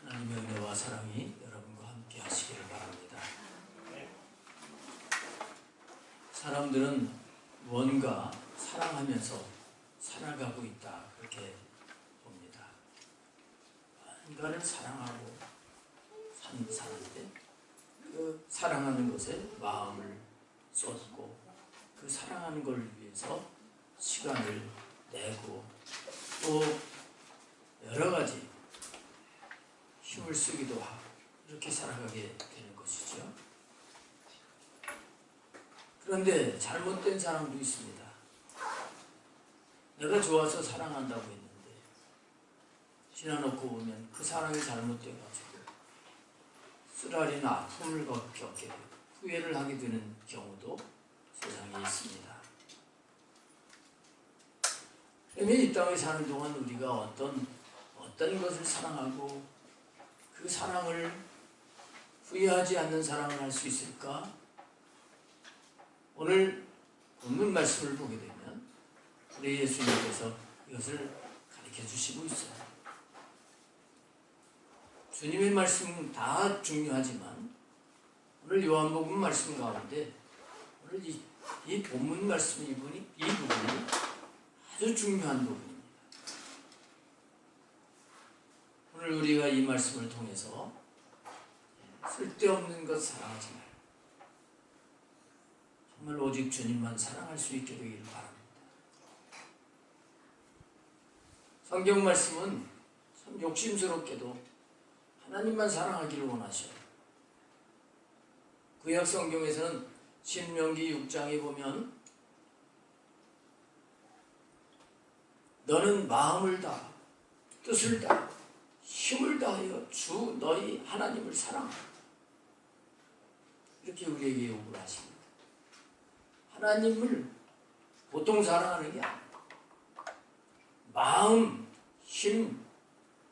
하나님의 은혜와 사랑이 여러분과 함께 하시기를 바랍니다. 사람들은 무언가 사랑하면서 살아가고 있다, 그렇게 봅니다. 뭔가를 사랑하고 사는데 그 사랑하는 것에 마음을 쏟고 그 사랑하는 걸 위해서 시간을 내고 또 여러 가지 힘을 쓰기도 하고 이렇게 살아가게 되는 것이죠. 그런데 잘못된 사람도 있습니다. 내가 좋아서 사랑한다고 했는데 지나놓고 보면 그 사랑이 잘못돼가지고 쓰라린 아픔을 겪게 되고 후회를 하게 되는 경우도 세상에 있습니다. 그러면 이 땅에 사는 동안 우리가 어떤 것을 사랑하고 그 사랑을 후회하지 않는 사랑을 할 수 있을까? 오늘 본문 말씀을 보게 되면 우리 예수님께서 이것을 가르쳐 주시고 있어요. 주님의 말씀은 다 중요하지만 오늘 요한복음 말씀 가운데 오늘 이 본문 말씀 이 부분이 아주 중요한 부분입니다. 오늘 우리가 이 말씀을 통해서 쓸데없는 것 사랑하지 말고 정말 오직 주님만 사랑할 수 있게 되기를 바랍니다. 성경 말씀은 참 욕심스럽게도 하나님만 사랑하기를 원하셔요. 구약 성경에서는 신명기 6장에 보면 너는 마음을 다하 뜻을 다하 힘을 다하여 주 너희 하나님을 사랑하라. 이렇게 우리에게 요구를 하십니다. 하나님을 보통 사랑하는 게 아니에요. 마음, 힘,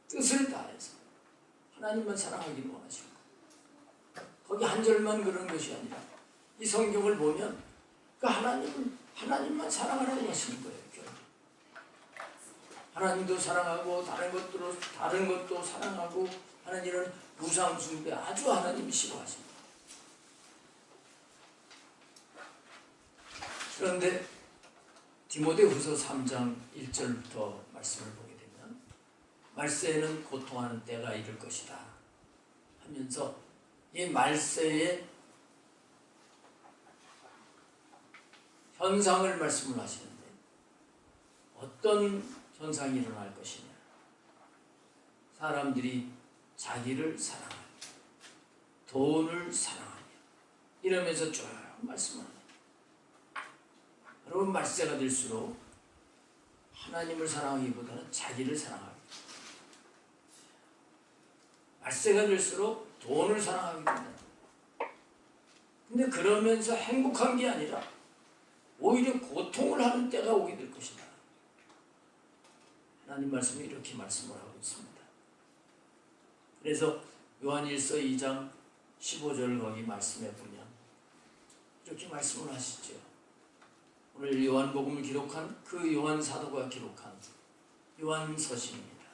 뜻을 다해서 하나님만 사랑하기를 원하십니다. 거기 한 절만 그런 것이 아니라 이 성경을 보면 그 하나님만 사랑하라고 하시는 거예요. 하나님도 사랑하고 다른 것도 사랑하고 하는 이런 우상 숭배 아주 하나님이 싫어하십니다. 그런데 디모데후서 3장 1절부터 말씀을 보게 되면 말세에는 고통하는 때가 이를 것이다 하면서 이 말세의 현상을 말씀을 하시는데 어떤 현상이 일어날 것이냐. 사람들이 자기를 사랑하며 돈을 사랑하며 이러면서 쭉 말씀을 합니다. 여러분 말세가 될수록 하나님을 사랑하기보다는 자기를 사랑합니다. 말세가 될수록 돈을 사랑하게 된다. 근데 그러면서 행복한 게 아니라 오히려 고통을 하는 때가 오게 될 것이다. 하나님 말씀이 이렇게 말씀을 하고 있습니다. 그래서 요한일서 2장 15절 거기 말씀에 보면 이렇게 말씀을 하시죠. 오늘 요한복음을 기록한 그 요한 사도가 기록한 요한서신입니다.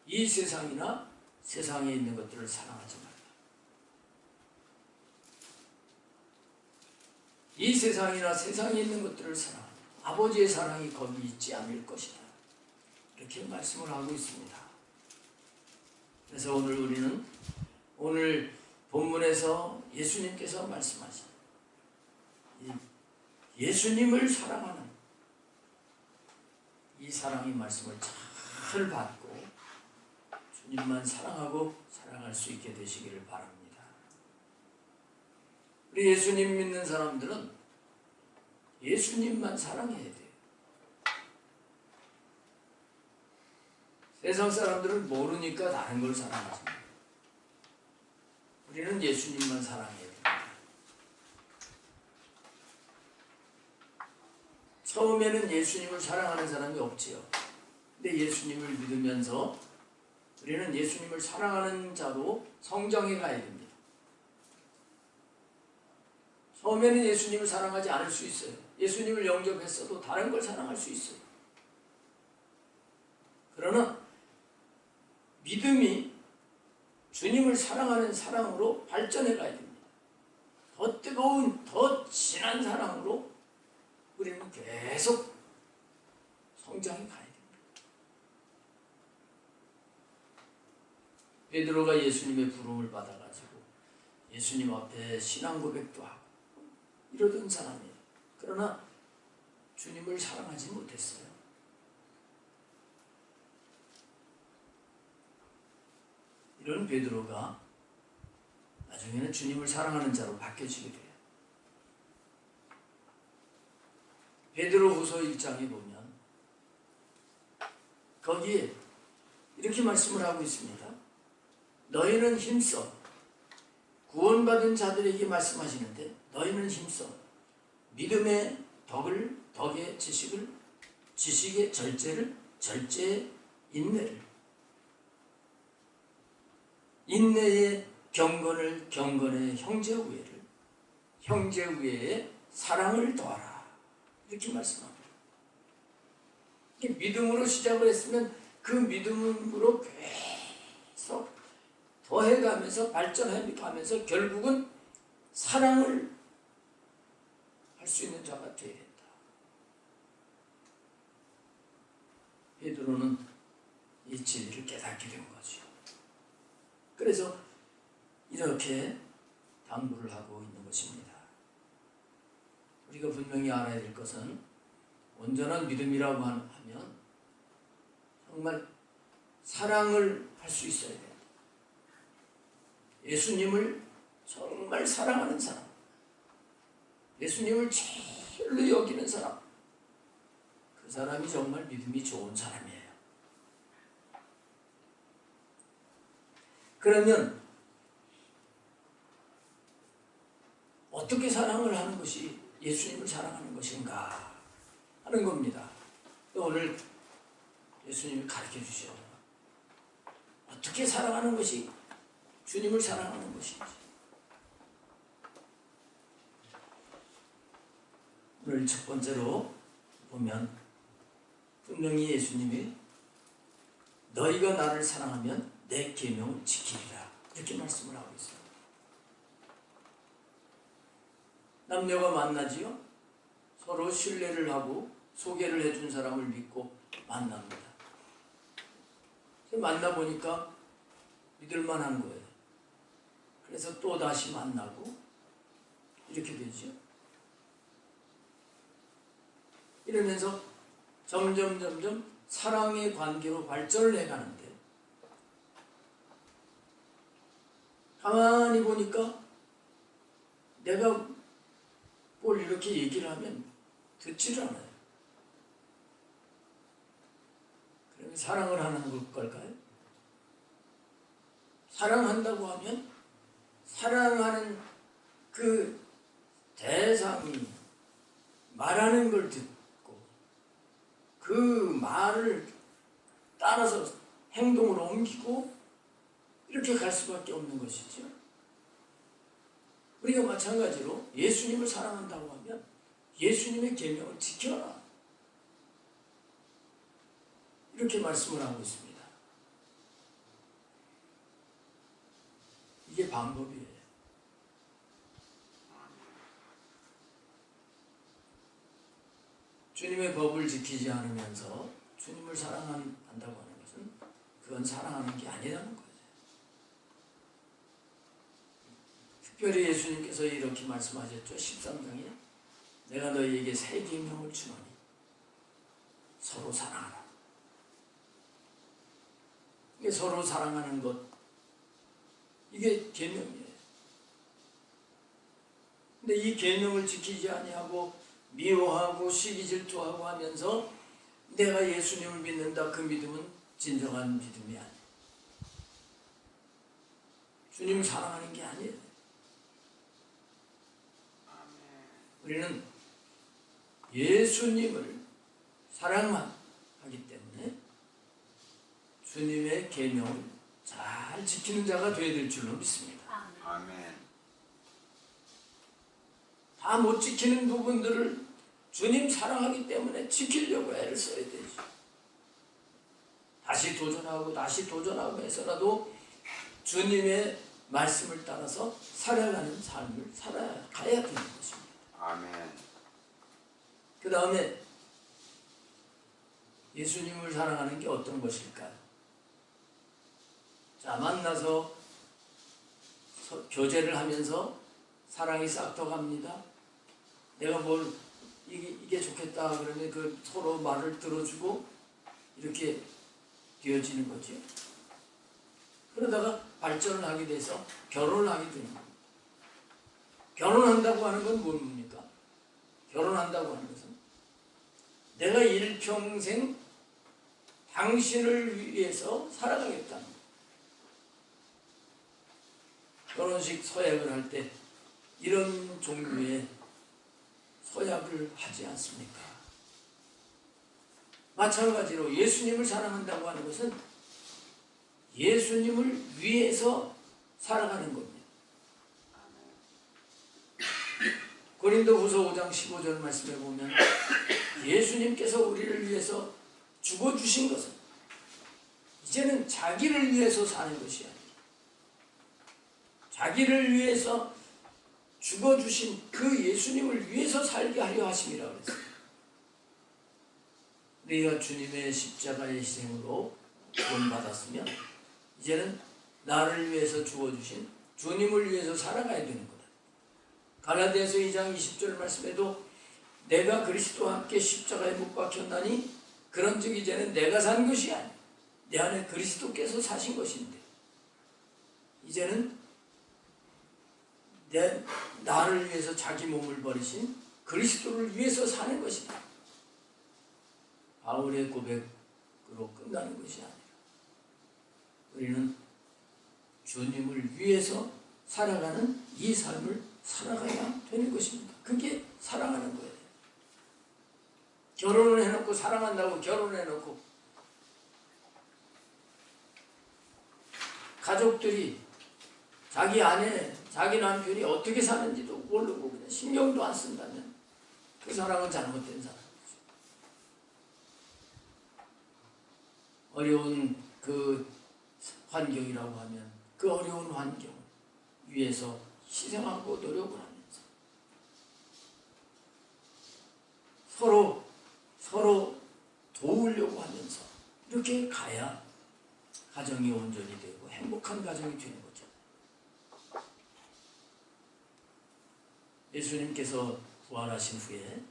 이 세상이나 세상에 있는 것들을 사랑하지 말라. 이 세상이나 세상에 있는 것들을 사랑하라. 아버지의 사랑이 거기 있지 않을 것이다. 이렇게 말씀을 하고 있습니다. 그래서 오늘 우리는 오늘 본문에서 예수님께서 말씀하신 예수님을 사랑하는 이 사랑의 말씀을 잘 받고 주님만 사랑하고 사랑할 수 있게 되시기를 바랍니다. 우리 예수님 믿는 사람들은 예수님만 사랑해야 돼요. 세상 사람들은 모르니까 다른 걸 사랑하십니다. 우리는 예수님만 사랑해야 됩니다. 처음에는 예수님을 사랑하는 사람이 없지요. 근데 예수님을 믿으면서 우리는 예수님을 사랑하는 자로 성장해 가야 됩니다. 처음에는 예수님을 사랑하지 않을 수 있어요. 예수님을 영접했어도 다른 걸 사랑할 수 있어요. 그러나 믿음이 주님을 사랑하는 사랑으로 발전해 가야 됩니다. 더 뜨거운, 더 진한 사랑으로 우리는 계속 성장해 가야 됩니다. 베드로가 예수님의 부름을 받아가지고 예수님 앞에 신앙 고백도 하고 이러던 사람이에요. 그러나 주님을 사랑하지 못했어요. 이런 베드로가 나중에는 주님을 사랑하는 자로 바뀌어지게 돼요. 베드로후서 1장에 보면 거기에 이렇게 말씀을 하고 있습니다. 너희는 힘써, 구원받은 자들에게 말씀하시는데 너희는 힘써 믿음의 덕의 지식을, 지식의 절제를, 절제의 인내를, 인내의 경건을, 경건의 형제 우애를, 형제 우애의 사랑을 더하라. 이렇게 말씀합니다. 믿음으로 시작을 했으면 그 믿음으로 계속 더해가면서 발전해가면서 결국은 사랑을 할 수 있는 자가 되어야겠다. 베드로는 이 진리를 깨닫게 된 거죠. 그래서 이렇게 당부를 하고 있는 것입니다. 우리가 분명히 알아야 될 것은 온전한 믿음이라고 하면 정말 사랑을 할 수 있어야 됩니다. 예수님을 정말 사랑하는 사람, 예수님을 제일로 여기는 사람, 그 사람이 정말 믿음이 좋은 사람이에요. 그러면 어떻게 사랑을 하는 것이 예수님을 사랑하는 것인가 하는 겁니다. 오늘 예수님이 가르쳐 주셔요. 어떻게 사랑하는 것이 주님을 사랑하는 것인지. 오늘 첫 번째로 보면 분명히 예수님이 너희가 나를 사랑하면 내 계명을 지키리라 이렇게 말씀을 하고 있어요. 남녀가 만나지요. 서로 신뢰를 하고 소개를 해준 사람을 믿고 만납니다. 만나보니까 믿을만한 거예요. 그래서 또 다시 만나고 이렇게 되죠. 이러면서 점점 사랑의 관계로 발전을 해가는데 가만히 보니까 내가 뭘 이렇게 얘기를 하면 듣지를 않아요. 그러면 사랑을 하는 걸까요? 사랑한다고 하면 사랑하는 그 대상이 말하는 걸 듣고 그 말을 따라서 행동으로 옮기고 이렇게 갈 수밖에 없는 것이죠. 우리가 마찬가지로 예수님을 사랑한다고 하면 예수님의 계명을 지켜라. 이렇게 말씀을 하고 있습니다. 이게 방법이에요. 주님의 법을 지키지 않으면서 주님을 사랑한다고 하는 것은 그건 사랑하는 게 아니라는 거예요. 특별히 예수님께서 이렇게 말씀하셨죠. 13장에 내가 너희에게 새 계명을 주노니 서로 사랑하라. 이게 서로 사랑하는 것, 이게 계명이에요. 근데 이 계명을 지키지 아니하고 미워하고 시기 질투하고 하면서 내가 예수님을 믿는다, 그 믿음은 진정한 믿음이 아니에요. 주님을 사랑하는 게 아니에요. 우리는 예수님을 사랑하기 때문에 주님의 계명을 잘 지키는 자가 되어야 될 줄로 믿습니다. 아멘. 다 못 지키는 부분들을 주님 사랑하기 때문에 지키려고 애를 써야 되죠. 다시 도전하고 해서라도 주님의 말씀을 따라서 살아가는 삶을 살아가야 되는 것입니다. 아멘. 그 다음에 예수님을 사랑하는 게 어떤 것일까요? 자, 만나서 교제를 하면서 사랑이 싹터갑니다. 내가 뭘 이게 좋겠다 그러면 그 서로 말을 들어주고 이렇게 되어지는 거죠. 그러다가 발전을 하게 돼서 결혼을 하게 되는 겁니다. 결혼한다고 하는 건 뭡니까? 결혼한다고 하는 것은 내가 일평생 당신을 위해서 살아가겠다는 거예요. 결혼식 서약을 할 때 이런 종류의 서약을 하지 않습니까? 마찬가지로 예수님을 사랑한다고 하는 것은 예수님을 위해서 살아가는 겁니다. 고린도후서 5장 15절 말씀에 보면 예수님께서 우리를 위해서 죽어주신 것은 이제는 자기를 위해서 사는 것이 아니에요. 자기를 위해서 죽어주신 그 예수님을 위해서 살게 하려 하심이라 그랬어요. 우리가 주님의 십자가의 희생으로 구원받았으면 이제는 나를 위해서 죽어주신 주님을 위해서 살아가야 되는 거다. 갈라디아서 2장 20절 말씀에도 내가 그리스도와 함께 십자가에 못 박혔나니 그런즉 이제는 내가 산 것이 아니야. 내 안에 그리스도께서 사신 것인데 이제는 나를 위해서 자기 몸을 버리신 그리스도를 위해서 사는 것이다. 바울의 고백으로 끝나는 것이 아니라 우리는 주님을 위해서 살아가는 이 삶을 살아가야 되는 것입니다. 그게 사랑하는 거예요. 결혼을 해놓고 사랑한다고 결혼해놓고 가족들이 자기 아내, 자기 남편이 어떻게 사는지도 모르고 그냥 신경도 안 쓴다면 그 사람은 잘못된 사람이죠. 어려운 그 환경이라고 하면 그 어려운 환경 위해서 희생하고 노력을 하면서 서로 도우려고 하면서 이렇게 가야 가정이 온전히 되고 행복한 가정이 되는 거죠. 예수님께서 부활하신 후에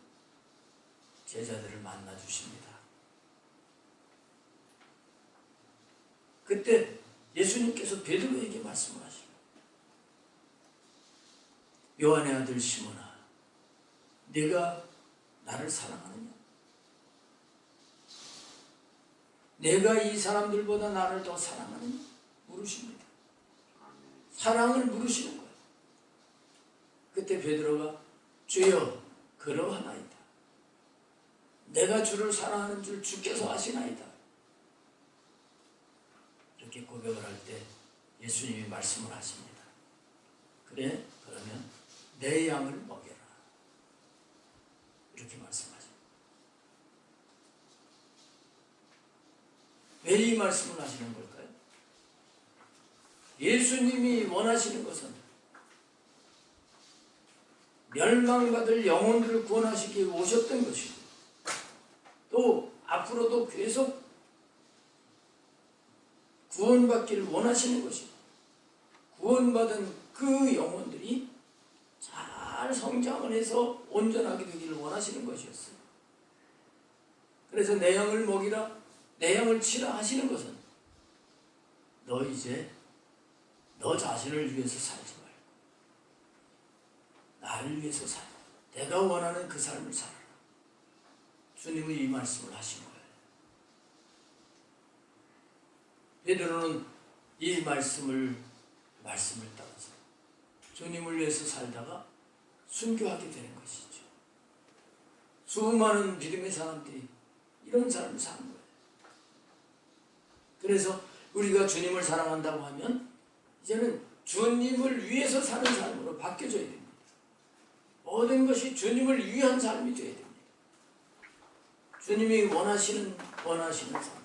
제자들을 만나 주십니다. 그때 예수님께서 베드로에게 말씀을 하십니다. 요한의 아들 시몬아, 네가 나를 사랑하느냐? 내가 이 사람들보다 나를 더 사랑하느냐? 물으십니다. 사랑을 물으시는 거예요. 그때 베드로가 주여 그러하나이다. 내가 주를 사랑하는 줄 주께서 아시나이다. 이렇게 고백을 할 때 예수님이 말씀을 하십니다. 그래? 그러면 내 양을 먹여라. 이렇게 말씀하십니다. 왜 이 말씀을 하시는 걸까요? 예수님이 원하시는 것은 멸망받을 영혼들을 구원하시기 위해 오셨던 것이고 또 앞으로도 계속 구원받기를 원하시는 것이고 구원받은 그 영혼들이 잘 성장을 해서 온전하게 되기를 원하시는 것이었어요. 그래서 내 양을 먹이라, 내 양을 치라 하시는 것은 너 이제 너 자신을 위해서 살지 말고 나를 위해서 살아. 내가 원하는 그 삶을 살아라. 주님은 이 말씀을 하신 거예요. 베드로는 이 말씀을 따라서 주님을 위해서 살다가 순교하게 되는 것이죠. 수많은 믿음의 사람들이 이런 삶을 사는 거예요. 그래서 우리가 주님을 사랑한다고 하면 이제는 주님을 위해서 사는 삶으로 바뀌어져야 됩니다. 모든 것이 주님을 위한 삶이 되어야 됩니다. 주님이 원하시는 삶.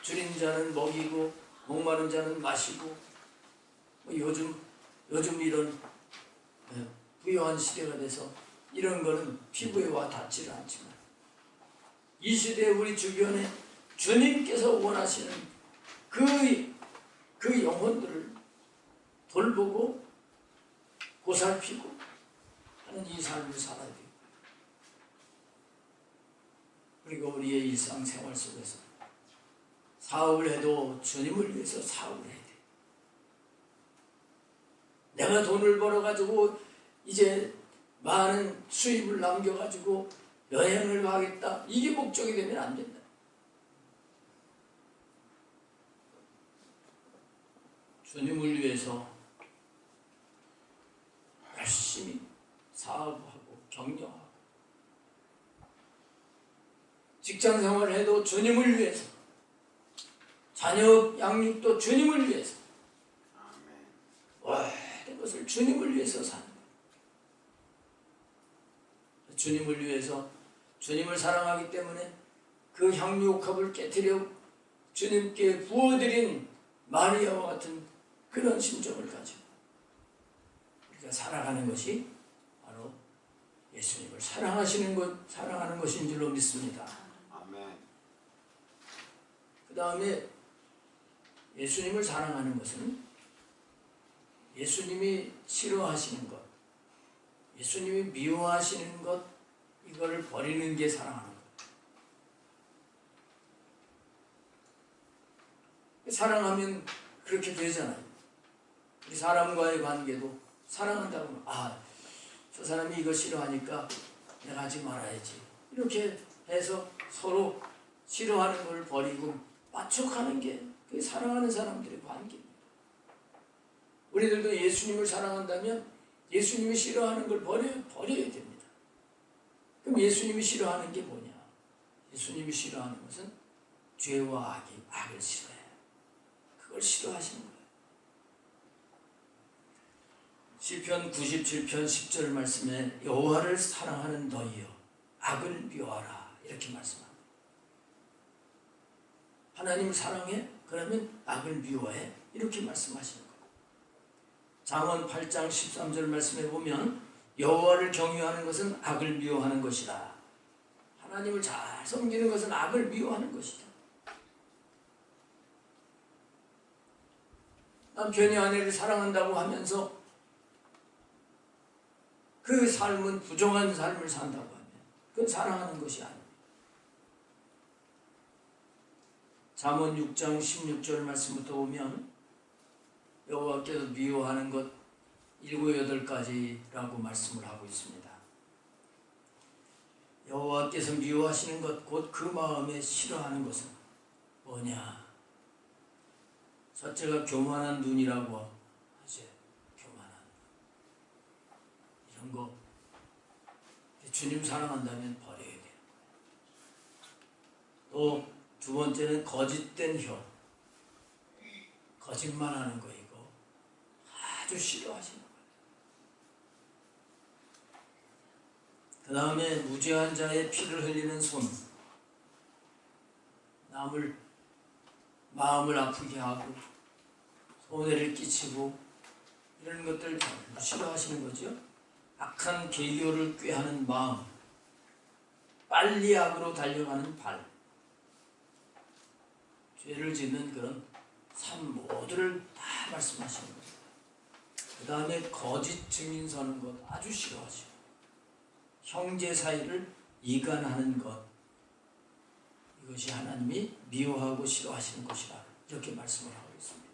줄인 자는 먹이고 목마른 자는 마시고, 요즘 이런 부유한 시대가 돼서 이런 거는 피부에 와 닿지를 않지만, 이 시대에 우리 주변에 주님께서 원하시는 그 영혼들을 돌보고 보살피고 하는 이 삶을 살아야 돼요. 그리고 우리의 일상생활 속에서 사업을 해도 주님을 위해서 사업을 해야 돼. 내가 돈을 벌어가지고 이제 많은 수입을 남겨가지고 여행을 가겠다, 이게 목적이 되면 안 된다. 주님을 위해서 열심히 사업하고 경영하고, 직장생활을 해도 주님을 위해서, 자녀 양육도 주님을 위해서, 모든 것을 주님을 위해서 사는 거예요. 주님을 위해서, 주님을 사랑하기 때문에 그 향유옥합을 깨뜨려 주님께 부어드린 마리아와 같은 그런 심정을 가지고 우리가 살아가는 것이 바로 예수님을 사랑하는 것인 줄로 믿습니다. 아멘. 그 다음에 예수님을 사랑하는 것은 예수님이 싫어하시는 것, 예수님이 미워하시는 것, 이걸 버리는 게 사랑하는 것. 사랑하면 그렇게 되잖아요. 우리 사람과의 관계도 사랑한다고 하면, 저 사람이 이거 싫어하니까 내가 하지 말아야지, 이렇게 해서 서로 싫어하는 걸 버리고 맞춰가는 게 그게 사랑하는 사람들의 관계입니다. 우리들도 예수님을 사랑한다면 예수님이 싫어하는 걸 버려야 됩니다. 그럼 예수님이 싫어하는 게 뭐냐? 예수님이 싫어하는 것은 죄와 악을 싫어해요. 그걸 싫어하시는 거예요. 시편 97편 10절 말씀에 여호와를 사랑하는 너희여 악을 미워하라, 이렇게 말씀합니다. 하나님을 사랑해? 그러면 악을 미워해? 이렇게 말씀하시는 거예요. 잠언 8장 13절 말씀에 보면 여호와를 경유하는 것은 악을 미워하는 것이다. 하나님을 잘 섬기는 것은 악을 미워하는 것이다. 남편이 아내를 사랑한다고 하면서 그 삶은 부정한 삶을 산다고 하면 그건 사랑하는 것이 아닙니다. 잠언 6장 16절 말씀부터 보면 여호와께서 미워하는 것 7, 8가지라고 말씀을 하고 있습니다. 여호와께서 미워하시는 것, 곧 그 마음에 싫어하는 것은 뭐냐? 첫째가 교만한 눈이라고 하죠. 교만한 이런 거 주님 사랑한다면 버려야 돼요. 또 두 번째는 거짓된 혀, 거짓말하는 거, 이거 아주 싫어하시는 거예요. 그 다음에 무죄한 자의 피를 흘리는 손, 남을 마음을 아프게 하고 손해를 끼치고 이런 것들 전부 싫어하시는 거죠. 악한 계교를 꾀하는 마음, 빨리 악으로 달려가는 발, 죄를 짓는 그런 삶 모두를 다 말씀하시는 거예요. 그 다음에 거짓 증인 서는 것 아주 싫어하시고, 형제 사이를 이간하는 것, 이것이 하나님이 미워하고 싫어하시는 것이라, 이렇게 말씀을 하고 있습니다.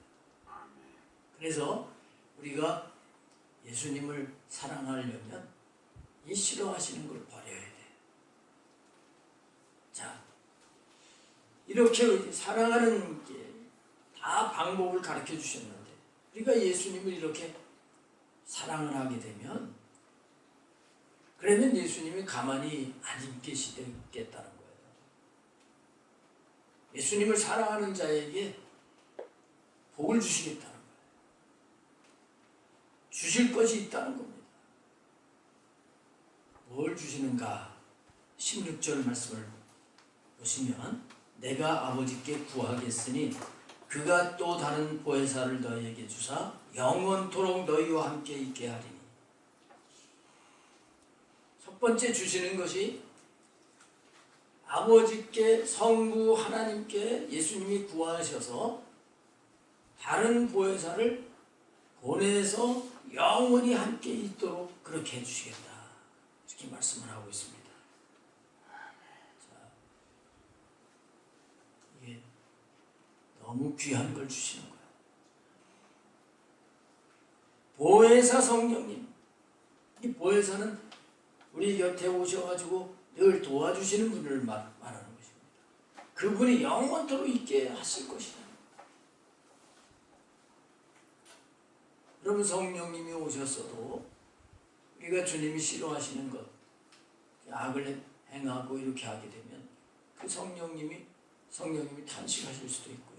그래서 우리가 예수님을 사랑하려면 이 싫어하시는 걸 버려야 돼. 자, 이렇게 사랑하는 게 다 방법을 가르쳐 주셨는데, 우리가 예수님을 이렇게 사랑을 하게 되면, 그러면 예수님이 가만히 안 계시겠다는 거예요. 예수님을 사랑하는 자에게 복을 주시겠다는 거예요. 주실 것이 있다는 겁니다. 뭘 주시는가? 16절 말씀을 보시면 내가 아버지께 구하겠으니 그가 또 다른 보혜사를 너희에게 주사 영원토록 너희와 함께 있게 하리니. 첫 번째 주시는 것이 아버지께 성부 하나님께 예수님이 구하셔서 다른 보혜사를 보내서 영원히 함께 있도록 그렇게 해주시겠다. 이렇게 말씀을 하고 있습니다. 자, 이게 너무 귀한 걸 주시는 거예요. 보혜사 성령님. 이 보혜사는 우리 곁에 오셔가지고 늘 도와주시는 분을 말하는 것입니다. 그분이 영원토록 있게 하실 것이다. 여러분, 성령님이 오셨어도 우리가 주님이 싫어하시는 것, 악을 행하고 이렇게 하게 되면 그 성령님이 탄식하실 수도 있고요.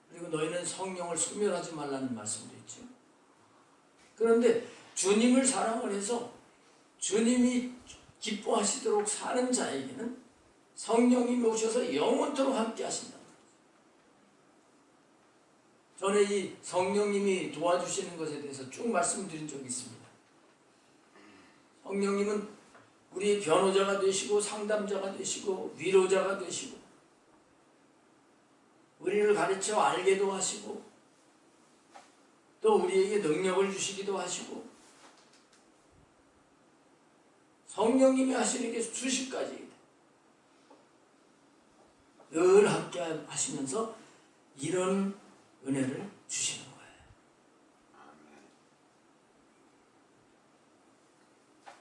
그리고 너희는 성령을 소멸하지 말라는 말씀도 있죠. 그런데 주님을 사랑을 해서 주님이 기뻐하시도록 사는 자에게는 성령님이 오셔서 영원토록 함께 하신다. 전에 이 성령님이 도와주시는 것에 대해서 쭉 말씀드린 적이 있습니다. 성령님은 우리의 변호자가 되시고 상담자가 되시고 위로자가 되시고 우리를 가르쳐 알게도 하시고 또 우리에게 능력을 주시기도 하시고 성령님이 하시는 게 수십 가지 늘 함께 하시면서 이런 은혜를 주시는 거예요.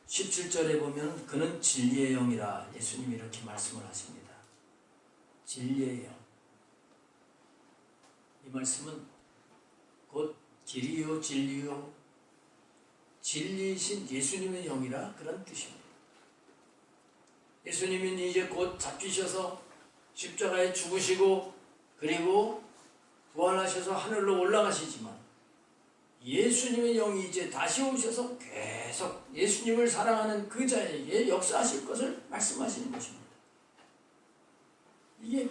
17절에 보면 그는 진리의 영이라 예수님이 이렇게 말씀을 하십니다. 진리의 영. 이 말씀은 곧 길이요 진리요 진리이신 예수님의 영이라 그런 뜻입니다. 예수님은 이제 곧 잡히셔서 십자가에 죽으시고 그리고 부활하셔서 하늘로 올라가시지만 예수님의 영이 이제 다시 오셔서 계속 예수님을 사랑하는 그 자에게 역사하실 것을 말씀하시는 것입니다. 이게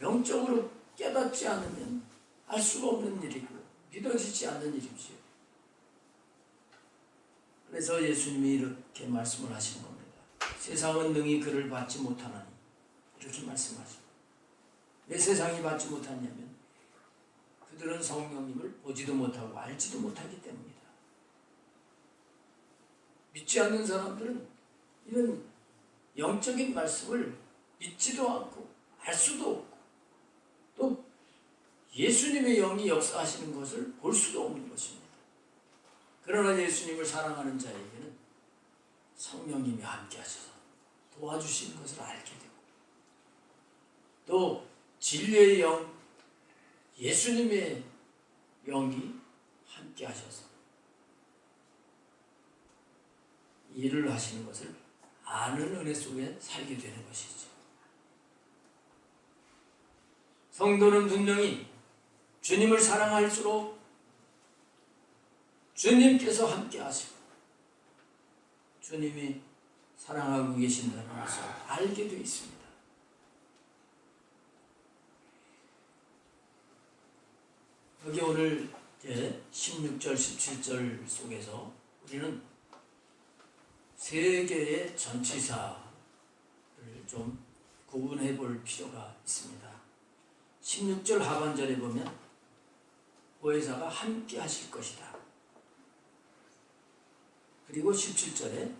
영적으로 깨닫지 않으면 알 수가 없는 일이고 믿어지지 않는 일이지요. 그래서 예수님이 이렇게 말씀을 하시는 겁니다. 세상은 능히 그를 받지 못하나니 이렇게 말씀하십니다. 왜 세상이 받지 못하냐면 그들은 성령님을 보지도 못하고 알지도 못하기 때문이다. 믿지 않는 사람들은 이런 영적인 말씀을 믿지도 않고 알 수도 없고 또 예수님의 영이 역사하시는 것을 볼 수도 없는 것입니다. 그러나 예수님을 사랑하는 자에게는 성령님이 함께 하셔서 도와주시는 것을 알게 되고 또 진리의 영, 예수님의 영이 함께 하셔서 일을 하시는 것을 아는 은혜 속에 살게 되는 것이죠. 성도는 분명히 주님을 사랑할수록 주님께서 함께 하시고 주님이 사랑하고 계신다는 것을 알게 되어 있습니다. 여기 오늘 16절, 17절 속에서 우리는 세 개의 전치사를 좀 구분해 볼 필요가 있습니다. 16절 하반절에 보면 보혜사가 함께 하실 것이다. 그리고 17절에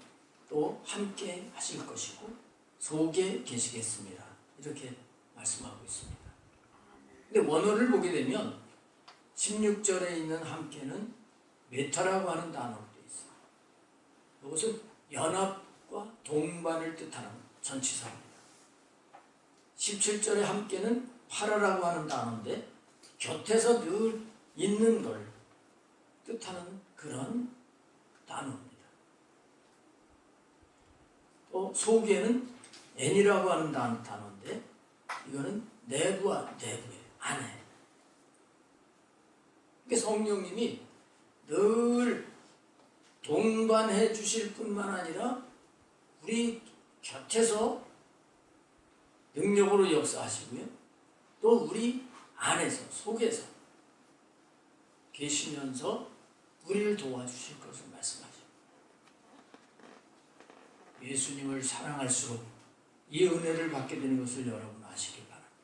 또 함께 하실 것이고 속에 계시겠습니다. 이렇게 말씀하고 있습니다. 근데 원어를 보게 되면 16절에 있는 함께는 메타라고 하는 단어로 되어 있어요. 이것은 연합과 동반을 뜻하는 전치사입니다. 17절에 함께는 파라라고 하는 단어인데 곁에서 늘 있는 걸 뜻하는 그런 단어입니다. 또 속에는 N이라고 하는 단어인데 이거는 내부예요. 안에. 그러니까 성령님이 늘 동반해 주실 뿐만 아니라 우리 곁에서 능력으로 역사하시고요. 또 우리 안에서 속에서 계시면서 우리를 도와주실 것을 말씀하십니다. 예수님을 사랑할수록 이 은혜를 받게 되는 것을 여러분 아시기 바랍니다.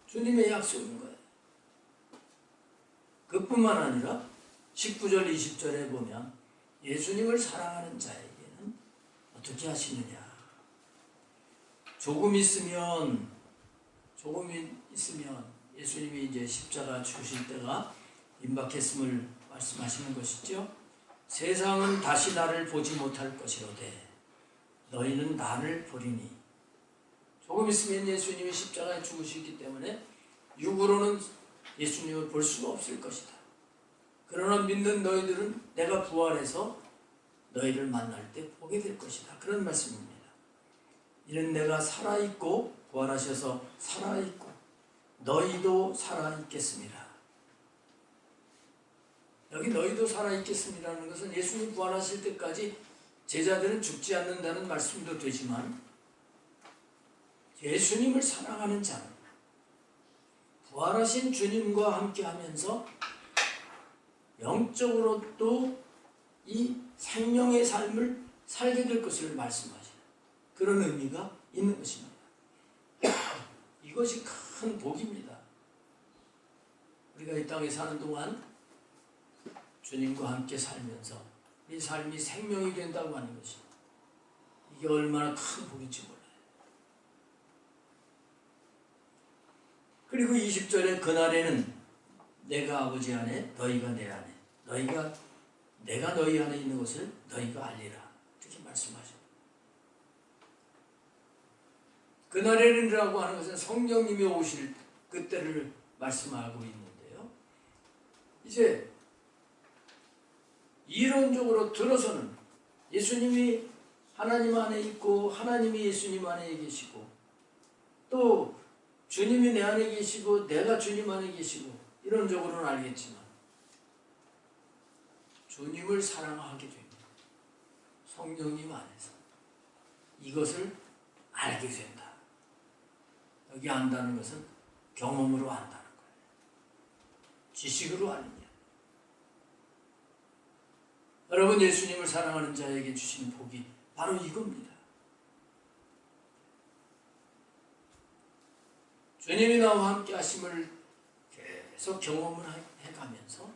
주님의 약속인 거예요. 그뿐만 아니라 19절 20절에 보면 예수님을 사랑하는 자에게는 어떻게 하시느냐. 조금 있으면 예수님이 이제 십자가 죽으실 때가 임박했음을 말씀하시는 것이죠. 세상은 다시 나를 보지 못할 것이로되 너희는 나를 보리니. 조금 있으면 예수님이 십자가에 죽으시기 때문에 육으로는 예수님을 볼 수가 없을 것이다. 그러나 믿는 너희들은 내가 부활해서 너희를 만날 때 보게 될 것이다. 그런 말씀입니다. 이는 내가 살아있고 부활하셔서 살아있고 너희도 살아있겠습니다. 여기 너희도 살아있겠습니다라는 것은 예수님 부활하실 때까지 제자들은 죽지 않는다는 말씀도 되지만 예수님을 사랑하는 자는 부활하신 주님과 함께 하면서 영적으로도 이 생명의 삶을 살게 될 것을 말씀하시는 그런 의미가 있는 것입니다. 이것이 큰 복입니다. 우리가 이 땅에 사는 동안 주님과 함께 살면서 이 삶이 생명이 된다고 하는 것입니다. 이게 얼마나 큰 복인지 몰라요. 그리고 20절에 그날에는 내가 아버지 안에 너희가 내 안에 내가 너희 안에 있는 것을 너희가 알리라. 이렇게 말씀하죠. 그날에는이라고 하는 것은 성령님이 오실 그때를 말씀하고 있는데요. 이제 이론적으로 들어서는 예수님이 하나님 안에 있고 하나님이 예수님 안에 계시고 또 주님이 내 안에 계시고 내가 주님 안에 계시고 이론적으로는 알겠지만 주님을 사랑하게 됩니다. 성령님 안에서 이것을 알게 된다. 여기 안다는 것은 경험으로 안다는 거예요. 지식으로 아는 게. 여러분 예수님을 사랑하는 자에게 주신 복이 바로 이겁니다. 주님이 나와 함께 하심을 계속 경험을 해가면서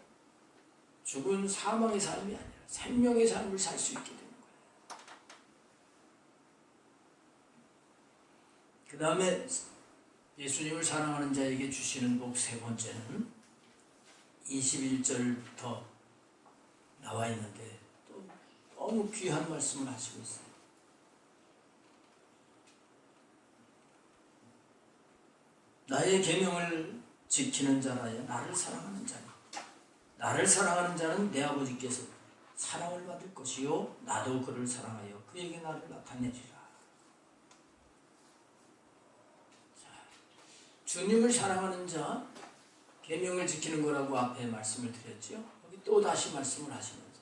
죽은 사망의 삶이 아니라 생명의 삶을 살 수 있게 되는 거예요. 그 다음에 예수님을 사랑하는 자에게 주시는 복 세 번째는 21절부터 나와 있는데 또 너무 귀한 말씀을 하시고 있어요. 나의 계명을 지키는 자라야 나를 사랑하는 자니 나를 사랑하는 자는 내 아버지께서 사랑을 받을 것이요 나도 그를 사랑하여 그에게 나를 나타내주리라. 주님을 사랑하는 자 계명을 지키는 거라고 앞에 말씀을 드렸죠. 여기 또 다시 말씀을 하시면서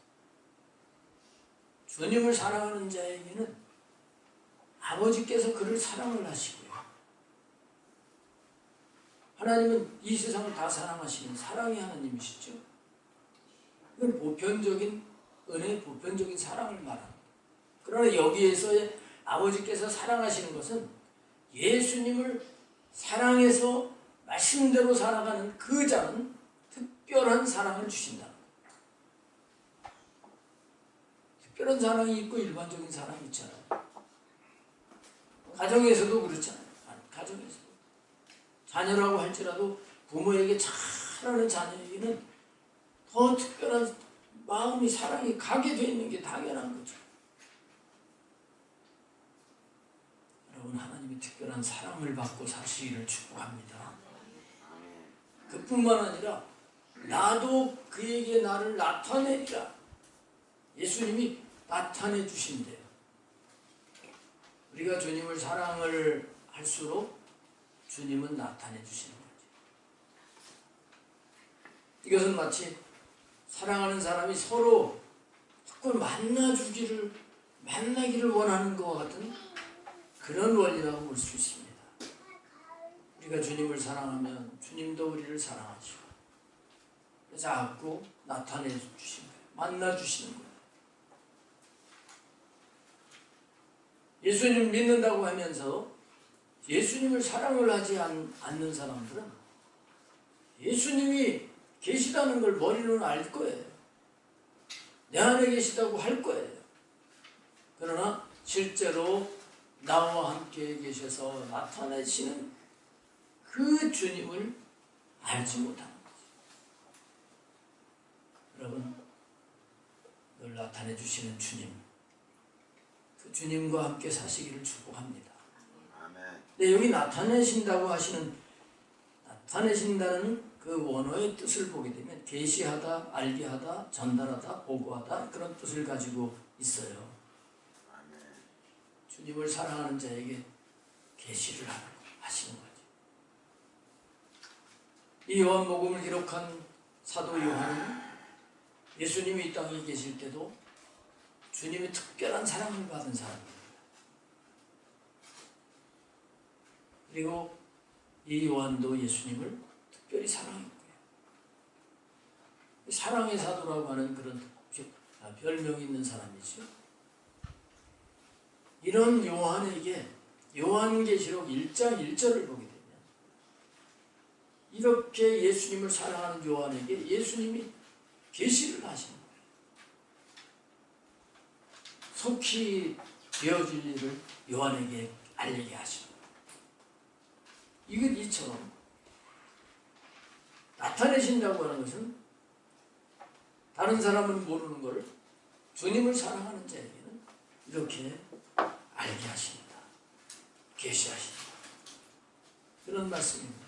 주님을 사랑하는 자에게는 아버지께서 그를 사랑을 하시고요. 하나님은 이 세상을 다 사랑하시는 사랑의 하나님이시죠. 이건 보편적인 은혜, 보편적인 사랑을 말합니다. 그러나 여기에서의 아버지께서 사랑하시는 것은 예수님을 사랑해서 말씀대로 살아가는 그 자는 특별한 사랑을 주신다. 특별한 사랑이 있고 일반적인 사랑이 있잖아요. 가정에서도 그렇잖아요. 가정에서 자녀라고 할지라도 부모에게 잘하는 자녀에게는 더 특별한 마음이 사랑이 가게 되어 있는 게 당연한 거죠. 여러분 하나님이 특별한 사랑을 받고 사시기를 축복합니다. 그뿐만 아니라 나도 그에게 나를 나타내리라. 예수님이 나타내 주신대요. 우리가 주님을 사랑을 할수록 주님은 나타내 주시는 거죠. 이것은 마치 사랑하는 사람이 서로 자꾸 만나기를 원하는 것과 같은 그런 원리라고 볼 수 있습니다. 우리가 주님을 사랑하면 주님도 우리를 사랑하시고 자꾸 나타내 주시는 거예요. 만나 주시는 거예요. 예수님 믿는다고 하면서 예수님을 사랑을 하지 않는 사람들은 예수님이 계시다는 걸 머리로는 알 거예요. 내 안에 계시다고 할 거예요. 그러나 실제로 나와 함께 계셔서 나타내시는 그 주님을 알지 못하는 거죠. 여러분, 늘 나타내 주시는 주님, 그 주님과 함께 사시기를 축복합니다. 근데 여기 나타내신다고 하시는, 나타내신다는 그 원어의 뜻을 보게 되면 계시하다, 알게 하다, 전달하다, 보고하다 그런 뜻을 가지고 있어요. 주님을 사랑하는 자에게 계시를 하시는 거죠. 이 요한복음을 기록한 사도 요한은 예수님이 이 땅에 계실 때도 주님의 특별한 사랑을 받은 사람입니다. 그리고 이 요한도 예수님을 특별히 사랑했고요. 사랑의 사도라고 하는 그런 별명이 있는 사람이죠. 이런 요한에게 요한계시록 1장 1절을 보게 되면 이렇게 예수님을 사랑하는 요한에게 예수님이 계시를 하시는 거예요. 속히 되어질 일을 요한에게 알리게 하시는 거예요. 이건 이처럼 나타내신다고 하는 것은 다른 사람은 모르는 것을 주님을 사랑하는 자에게는 이렇게 알게 하십니다. 계시하십니다. 그런 말씀입니다.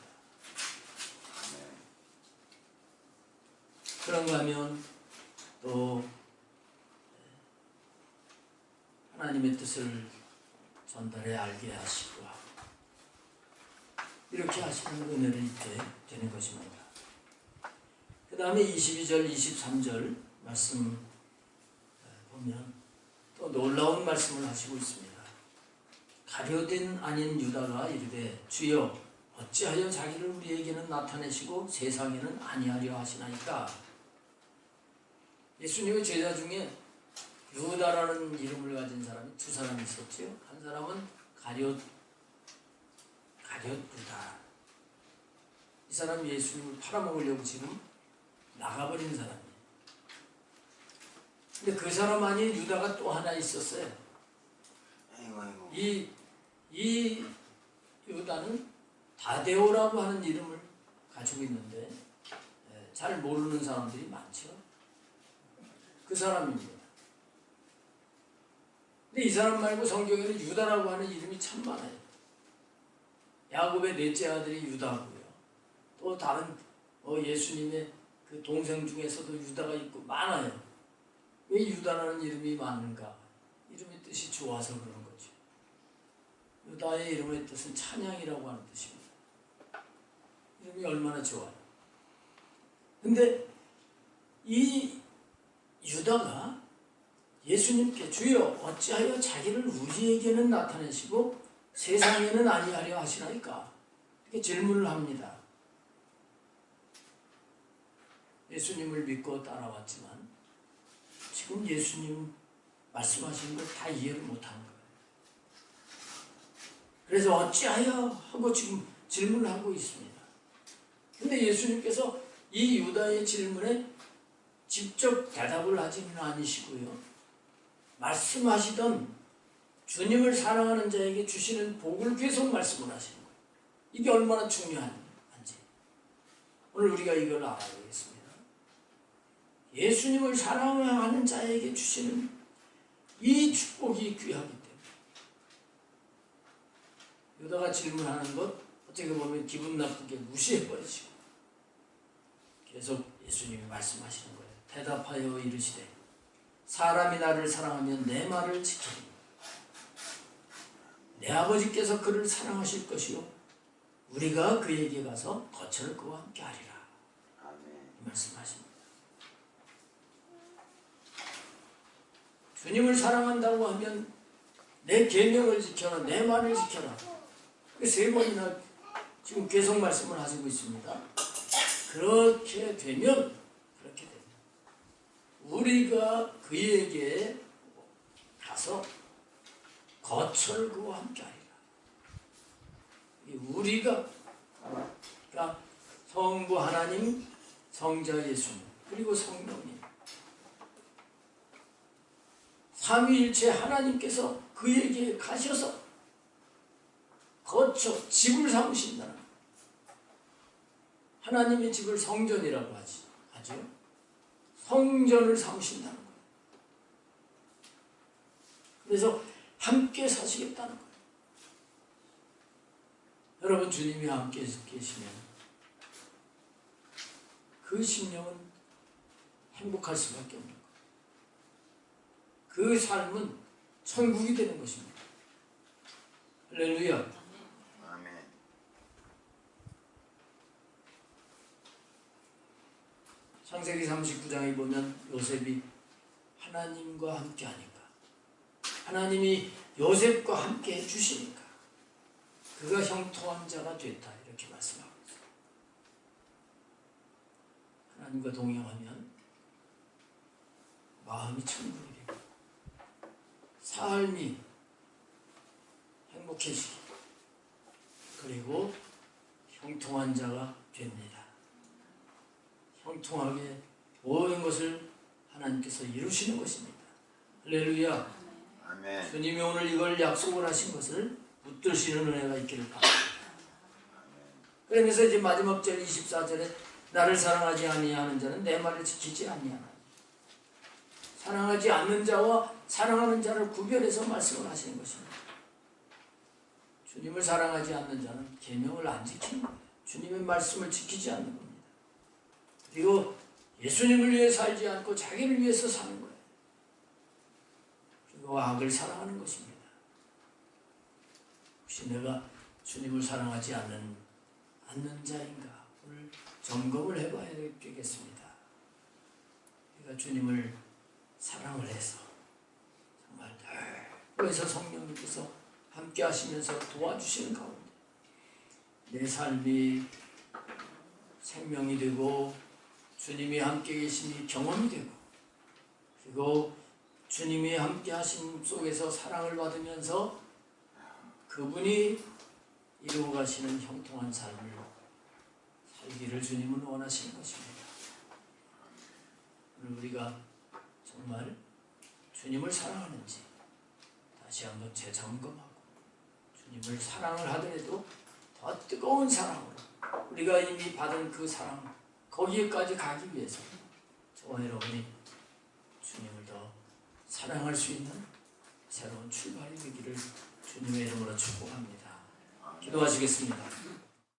그런가 하면 또 하나님의 뜻을 전달해 알게 하시고 이렇게 하시는 은혜를 입게 되는 것입니다. 그 다음에 22절, 23절 말씀 보면 또 놀라운 말씀을 하시고 있습니다. 가룟 아닌 유다가 이르되 주여 어찌하여 자기를 우리에게는 나타내시고 세상에는 아니하려 하시나이까. 예수님의 제자 중에 유다라는 이름을 가진 사람이 두 사람이 있었지요. 한 사람은 가룟 유다. 이 사람이 예수님을 팔아먹으려고 지금 나가버린 사람이에요. 근데 그 사람 아닌 유다가 또 하나 있었어요. 이 유다는 다데오라고 하는 이름을 가지고 있는데 잘 모르는 사람들이 많죠. 그 사람입니다. 근데 이 사람 말고 성경에는 유다라고 하는 이름이 참 많아요. 야곱의 넷째 아들이 유다고요. 또 다른 예수님의 그 동생 중에서도 유다가 있고 많아요. 왜 유다라는 이름이 많은가? 이름의 뜻이 좋아서 그런 거죠. 유다의 이름의 뜻은 찬양이라고 하는 뜻입니다. 이름이 얼마나 좋아요. 근데 이 유다가 예수님께 주여 어찌하여 자기를 우리에게는 나타내시고 세상에는 아니하려 하시나이까? 이렇게 질문을 합니다. 예수님을 믿고 따라왔지만 지금 예수님 말씀하시는 걸 다 이해를 못한 거예요. 그래서 어찌하여 하고 지금 질문을 하고 있습니다. 근데 예수님께서 이 유다의 질문에 직접 대답을 하지는 않으시고요. 말씀하시던 주님을 사랑하는 자에게 주시는 복을 계속 말씀을 하시는 거예요. 이게 얼마나 중요한지 오늘 우리가 이걸 알아야겠습니다. 예수님을 사랑하는 자에게 주시는 이 축복이 귀하기 때문에 유다가 질문하는 것 어떻게 보면 기분 나쁘게 무시해버리시고 계속 예수님이 말씀하시는 거예요. 대답하여 이르시되 사람이 나를 사랑하면 내 말을 지키리니 내 아버지께서 그를 사랑하실 것이요 우리가 그에게 가서 거처를 그와 함께 하리라. 아멘. 이 말씀하십니다. 주님을 사랑한다고 하면 내 계명을 지켜라, 내 말을 지켜라. 세 번이나 지금 계속 말씀을 하시고 있습니다. 그렇게 되면 그렇게 됩니다. 우리가 그에게 가서 거처를 그와 함께하리라. 우리가 그러니까 성부 하나님, 성자 예수님, 그리고 성령님, 삼위일체 하나님께서 그에게 가셔서 거처, 집을 삼으신다는 거예요. 하나님의 집을 성전이라고 하죠. 성전을 삼으신다는 거예요. 그래서 함께 사시겠다는 거예요. 여러분, 주님이 함께 계시면 그 심령은 행복할 수밖에 없는 거예요. 그 삶은 천국이 되는 것입니다. 할렐루야. 아멘. 창세기 39장에 보면 요셉이 하나님과 함께 하니까, 하나님이 요셉과 함께 해주시니까 그가 형통한 자가 됐다, 이렇게 말씀하고 있어요. 하나님과 동행하면 마음이 천국이 되고 삶이 행복해지고 그리고 형통한 자가 됩니다. 형통하게 모든 것을 하나님께서 이루시는 것입니다. 할렐루야. 아멘. 주님이 오늘 이걸 약속을 하신 것을 붙드시는 은혜가 있기를 바랍니다. 그러면서 이제 마지막 절 24절에 나를 사랑하지 아니하는 자는 내 말을 지키지 아니하나. 사랑하지 않는 자와 사랑하는 자를 구별해서 말씀을 하시는 것입니다. 주님을 사랑하지 않는 자는 계명을 안 지키는 거예요. 주님의 말씀을 지키지 않는 겁니다. 그리고 예수님을 위해 살지 않고 자기를 위해서 사는 거예요. 그리고 악을 사랑하는 것입니다. 혹시 내가 주님을 사랑하지 않는 자인가? 오늘 점검을 해봐야 되겠습니다. 우리가 주님을 사랑을 해서 정말 그래서 성령님께서 함께 하시면서 도와주시는 가운데 내 삶이 생명이 되고 주님이 함께 계심이 경험이 되고 그리고 주님이 함께 하심 속에서 사랑을 받으면서 그분이 이루어 가시는 형통한 삶을 살기를 주님은 원하시는 것입니다. 오늘 우리가 정말 주님을 사랑하는지 다시 한번 재점검하고 주님을 사랑을 하더라도 더 뜨거운 사랑으로 우리가 이미 받은 그 사랑 거기에까지 가기 위해서 저와 여러분이 주님을 더 사랑할 수 있는 새로운 출발이 되기를 주님의 이름으로 축복합니다. 기도하시겠습니다.